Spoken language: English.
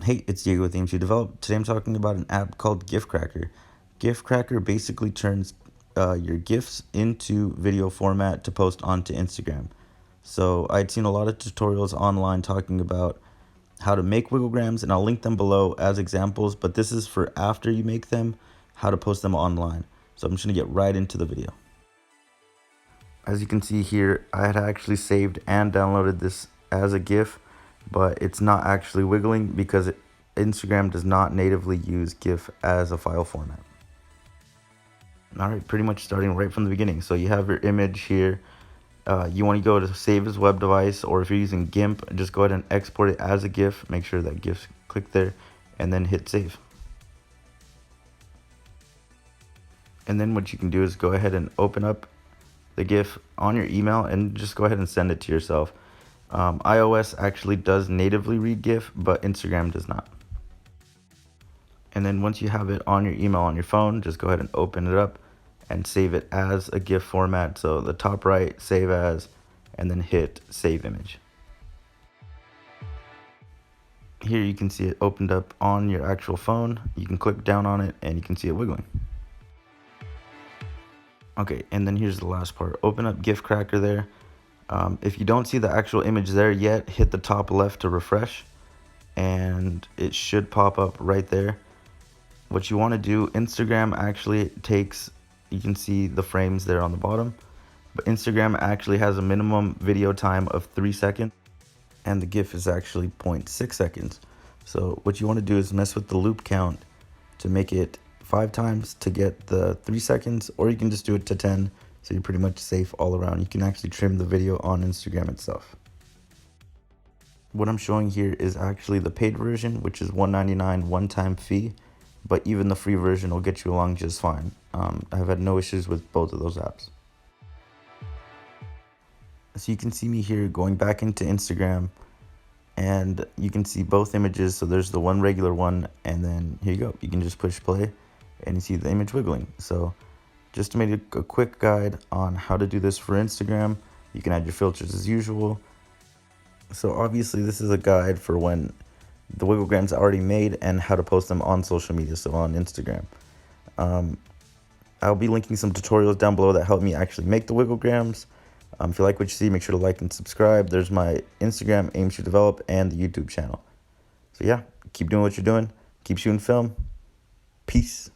Hey, it's Diego with AIM2 Develop. Today I'm talking about an app called GIFcracker. GIFcracker basically turns your GIFs into video format to post onto Instagram. So I'd seen a lot of tutorials online talking about how to make Wigglegrams, and I'll link them below as examples, but this is for after you make them, how to post them online. So I'm just going to get right into the video. As you can see here, I had actually saved and downloaded this as a GIF, but it's not actually wiggling because Instagram does not natively use GIF as a file format. Alright, pretty much starting right from the beginning. So you have your image here. You want to go to save as web device, or if you're using GIMP, just go ahead and export it as a GIF. Make sure that GIF's click there and then hit save. And then what you can do is go ahead and open up the GIF on your email and just go ahead and send it to yourself. iOS actually does natively read GIF, but Instagram does not. And then once you have it on your email on your phone, just go ahead and open it up and save it as a GIF format. So the top right, save as, and then hit save image. Here you can see it opened up on your actual phone. You can click down on it and you can see it wiggling. Okay, and then here's the last part. Open up GIFcracker there. If you don't see the actual image there yet, hit the top left to refresh and it should pop up right there. What you want to do, Instagram actually takes, you can see the frames there on the bottom, but Instagram actually has a minimum video time of 3 seconds and the GIF is actually 0.6 seconds. So what you want to do is mess with the loop count to make it 5 times to get the 3 seconds, or you can just do it to 10, so you're pretty much safe all around. You can actually trim the video on Instagram itself. What I'm showing here is actually the paid version, which is $1.99 one-time fee, but even the free version will get you along just fine. I've had no issues with both of those apps. So you can see me here going back into Instagram, and you can see both images. So there's the one regular one, and then here you go. You can just push play and you see the image wiggling. So just to make a quick guide on how to do this for Instagram, you can add your filters as usual. So obviously this is a guide for when the Wigglegram's already made and how to post them on social media, so on Instagram. I'll be linking some tutorials down below that help me actually make the Wigglegrams. If you like what you see, make sure to like and subscribe. There's my Instagram, AIM2 Develop, and the YouTube channel. So yeah, keep doing what you're doing. Keep shooting film. Peace.